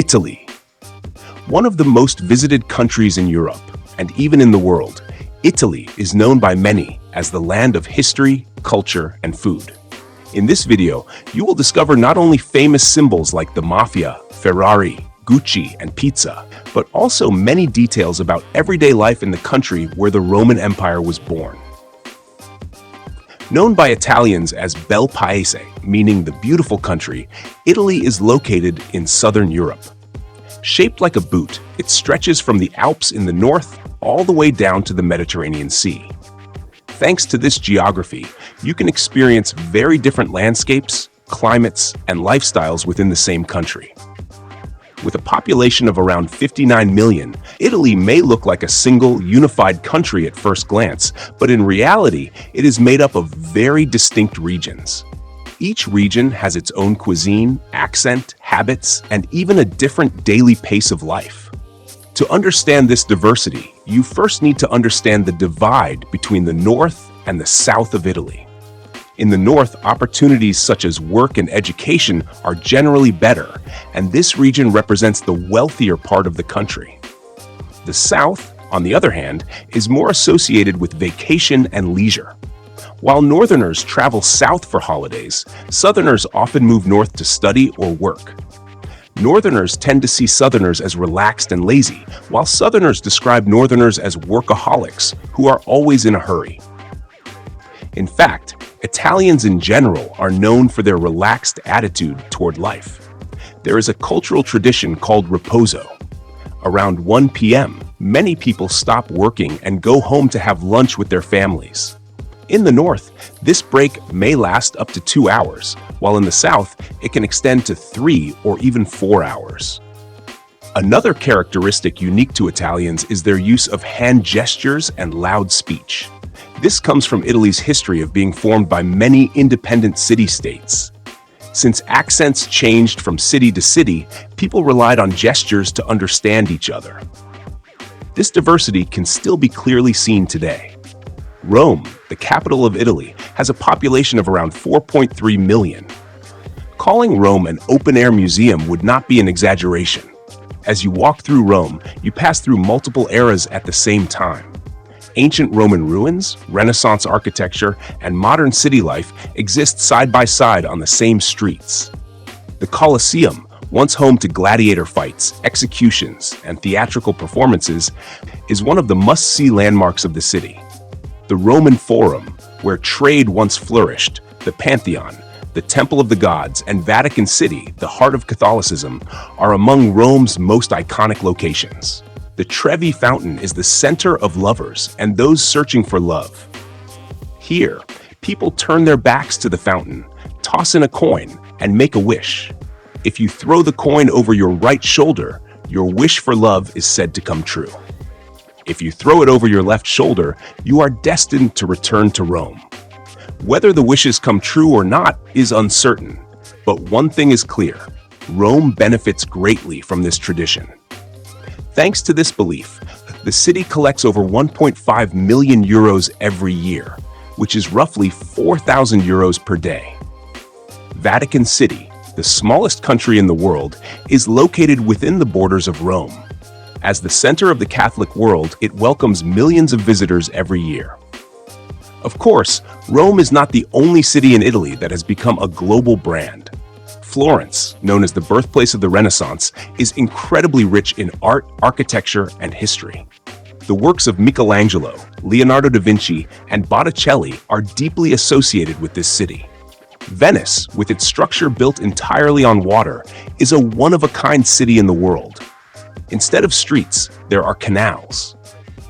Italy. One of the most visited countries in Europe, and even in the world, Italy is known by many as the land of history, culture, and food. In this video, you will discover not only famous symbols like the mafia, Ferrari, Gucci, and pizza, but also many details about everyday life in the country where the Roman Empire was born. Known by Italians as Bel Paese, meaning the beautiful country, Italy is located in southern Europe. Shaped like a boot, it stretches from the Alps in the north all the way down to the Mediterranean Sea. Thanks to this geography, you can experience very different landscapes, climates, and lifestyles within the same country. With a population of around 59 million, Italy may look like a single, unified country at first glance, but in reality, it is made up of very distinct regions. Each region has its own cuisine, accent, habits, and even a different daily pace of life. To understand this diversity, you first need to understand the divide between the north and the south of Italy. In the north, opportunities such as work and education are generally better, and this region represents the wealthier part of the country. The south, on the other hand, is more associated with vacation and leisure. While northerners travel south for holidays, southerners often move north to study or work. Northerners tend to see southerners as relaxed and lazy, while southerners describe northerners as workaholics who are always in a hurry. In fact, Italians in general are known for their relaxed attitude toward life. There is a cultural tradition called riposo. Around 1 p.m., many people stop working and go home to have lunch with their families. In the north, this break may last up to 2 hours, while in the south, it can extend to 3 or even 4 hours. Another characteristic unique to Italians is their use of hand gestures and loud speech. This comes from Italy's history of being formed by many independent city-states. Since accents changed from city to city, people relied on gestures to understand each other. This diversity can still be clearly seen today. Rome, the capital of Italy, has a population of around 4.3 million. Calling Rome an open-air museum would not be an exaggeration. As you walk through Rome, you pass through multiple eras at the same time. Ancient Roman ruins, Renaissance architecture, and modern city life exist side by side on the same streets. The Colosseum, once home to gladiator fights, executions, and theatrical performances, is one of the must-see landmarks of the city. The Roman Forum, where trade once flourished, the Pantheon, the Temple of the Gods, and Vatican City, the heart of Catholicism, are among Rome's most iconic locations. The Trevi Fountain is the center of lovers and those searching for love. Here, people turn their backs to the fountain, toss in a coin, and make a wish. If you throw the coin over your right shoulder, your wish for love is said to come true. If you throw it over your left shoulder, you are destined to return to Rome. Whether the wishes come true or not is uncertain, but one thing is clear: Rome benefits greatly from this tradition. Thanks to this belief, the city collects over 1.5 million euros every year, which is roughly 4,000 euros per day. Vatican City, the smallest country in the world, is located within the borders of Rome. As the center of the Catholic world, it welcomes millions of visitors every year. Of course, Rome is not the only city in Italy that has become a global brand. Florence, known as the birthplace of the Renaissance, is incredibly rich in art, architecture, and history. The works of Michelangelo, Leonardo da Vinci, and Botticelli are deeply associated with this city. Venice, with its structure built entirely on water, is a one-of-a-kind city in the world. Instead of streets, there are canals.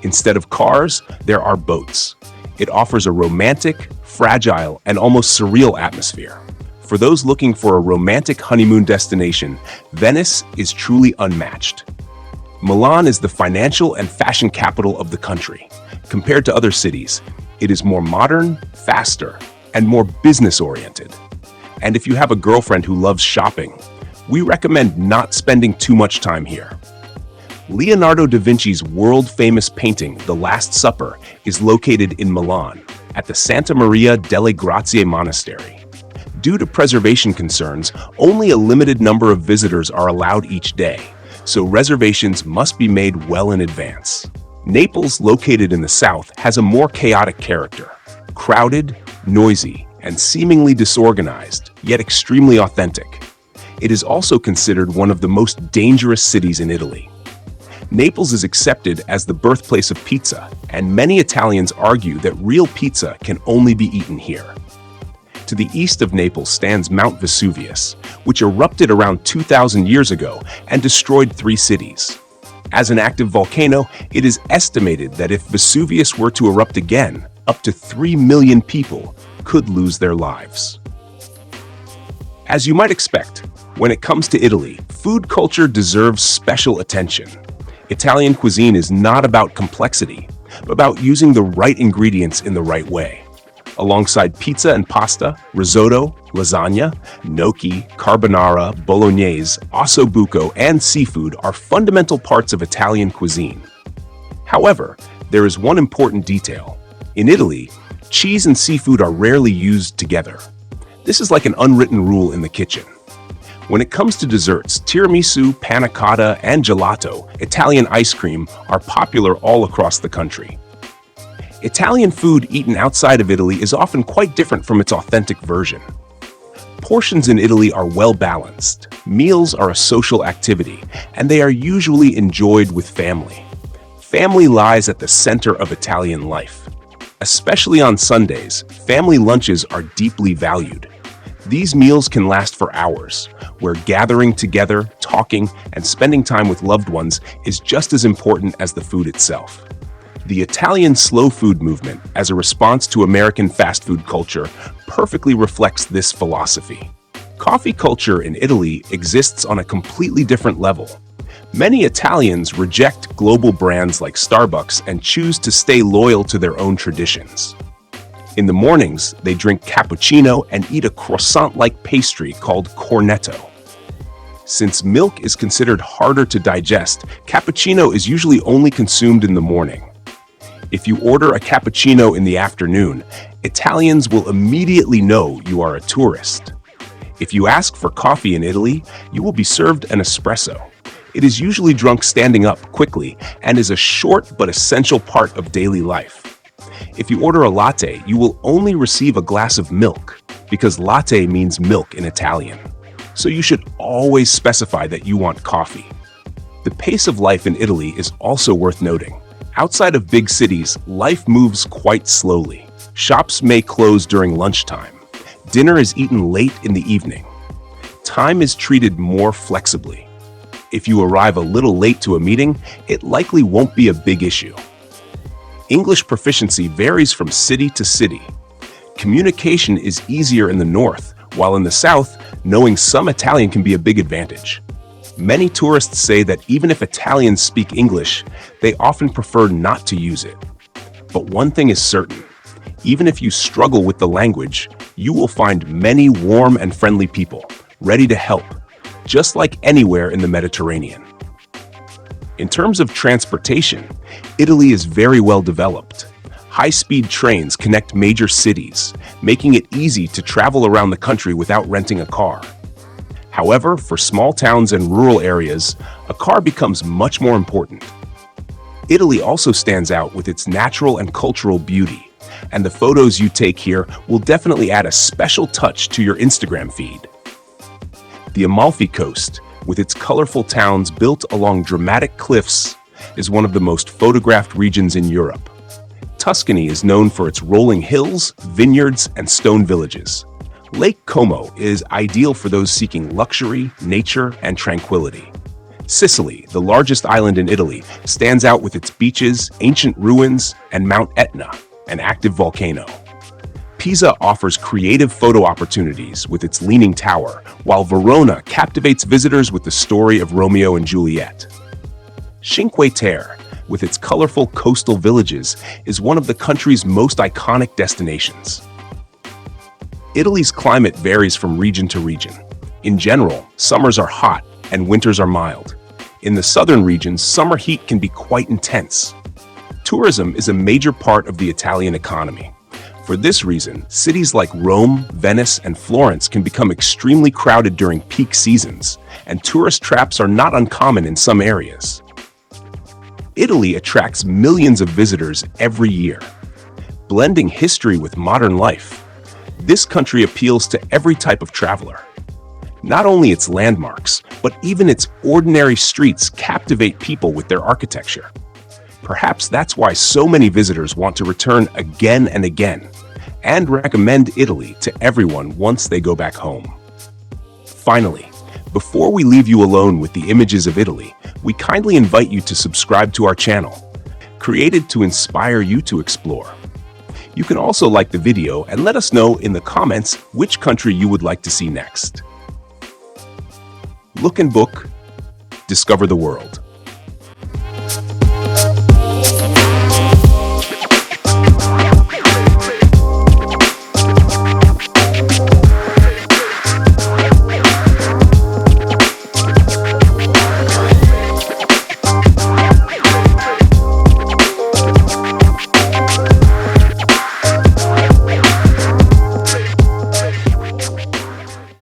Instead of cars, there are boats. It offers a romantic, fragile, and almost surreal atmosphere. For those looking for a romantic honeymoon destination, Venice is truly unmatched. Milan is the financial and fashion capital of the country. Compared to other cities, it is more modern, faster, and more business-oriented. And if you have a girlfriend who loves shopping, we recommend not spending too much time here. Leonardo da Vinci's world-famous painting, The Last Supper, is located in Milan, at the Santa Maria delle Grazie Monastery. Due to preservation concerns, only a limited number of visitors are allowed each day, so reservations must be made well in advance. Naples, located in the south, has a more chaotic character. Crowded, noisy, and seemingly disorganized, yet extremely authentic. It is also considered one of the most dangerous cities in Italy. Naples is accepted as the birthplace of pizza, and many Italians argue that real pizza can only be eaten here. To the east of Naples stands Mount Vesuvius, which erupted around 2,000 years ago and destroyed 3 cities. As an active volcano, it is estimated that if Vesuvius were to erupt again, up to 3 million people could lose their lives. As you might expect, when it comes to Italy, food culture deserves special attention. Italian cuisine is not about complexity, but about using the right ingredients in the right way. Alongside pizza and pasta, risotto, lasagna, gnocchi, carbonara, bolognese, ossobuco, and seafood are fundamental parts of Italian cuisine. However, there is one important detail. In Italy, cheese and seafood are rarely used together. This is like an unwritten rule in the kitchen. When it comes to desserts, tiramisu, panna cotta, and gelato, Italian ice cream, are popular all across the country. Italian food eaten outside of Italy is often quite different from its authentic version. Portions in Italy are well balanced. Meals are a social activity, and they are usually enjoyed with family. Family lies at the center of Italian life. Especially on Sundays, family lunches are deeply valued. These meals can last for hours, where gathering together, talking, and spending time with loved ones is just as important as the food itself. The Italian slow food movement, as a response to American fast food culture, perfectly reflects this philosophy. Coffee culture in Italy exists on a completely different level. Many Italians reject global brands like Starbucks and choose to stay loyal to their own traditions. In the mornings, they drink cappuccino and eat a croissant-like pastry called cornetto. Since milk is considered harder to digest, cappuccino is usually only consumed in the morning. If you order a cappuccino in the afternoon, Italians will immediately know you are a tourist. If you ask for coffee in Italy, you will be served an espresso. It is usually drunk standing up quickly and is a short but essential part of daily life. If you order a latte, you will only receive a glass of milk, because latte means milk in Italian. So you should always specify that you want coffee. The pace of life in Italy is also worth noting. Outside of big cities, life moves quite slowly. Shops may close during lunchtime. Dinner is eaten late in the evening. Time is treated more flexibly. If you arrive a little late to a meeting, it likely won't be a big issue. English proficiency varies from city to city. Communication is easier in the north, while in the south, knowing some Italian can be a big advantage. Many tourists say that even if Italians speak English, they often prefer not to use it. But one thing is certain, even if you struggle with the language, you will find many warm and friendly people, ready to help, just like anywhere in the Mediterranean. In terms of transportation, Italy is very well developed. High-speed trains connect major cities, making it easy to travel around the country without renting a car. However, for small towns and rural areas, a car becomes much more important. Italy also stands out with its natural and cultural beauty, and the photos you take here will definitely add a special touch to your Instagram feed. The Amalfi Coast, with its colorful towns built along dramatic cliffs, is one of the most photographed regions in Europe. Tuscany is known for its rolling hills, vineyards, and stone villages. Lake Como is ideal for those seeking luxury, nature, and tranquility. Sicily, the largest island in Italy, stands out with its beaches, ancient ruins, and Mount Etna, an active volcano. Pisa offers creative photo opportunities with its leaning tower, while Verona captivates visitors with the story of Romeo and Juliet. Cinque Terre, with its colorful coastal villages, is one of the country's most iconic destinations. Italy's climate varies from region to region. In general, summers are hot and winters are mild. In the southern regions, summer heat can be quite intense. Tourism is a major part of the Italian economy. For this reason, cities like Rome, Venice, and Florence can become extremely crowded during peak seasons, and tourist traps are not uncommon in some areas. Italy attracts millions of visitors every year. Blending history with modern life, this country appeals to every type of traveler. Not only its landmarks, but even its ordinary streets captivate people with their architecture. Perhaps that's why so many visitors want to return again and again, and recommend Italy to everyone once they go back home. Finally, before we leave you alone with the images of Italy, we kindly invite you to subscribe to our channel, created to inspire you to explore. You can also like the video and let us know in the comments which country you would like to see next. Look and book, discover the world.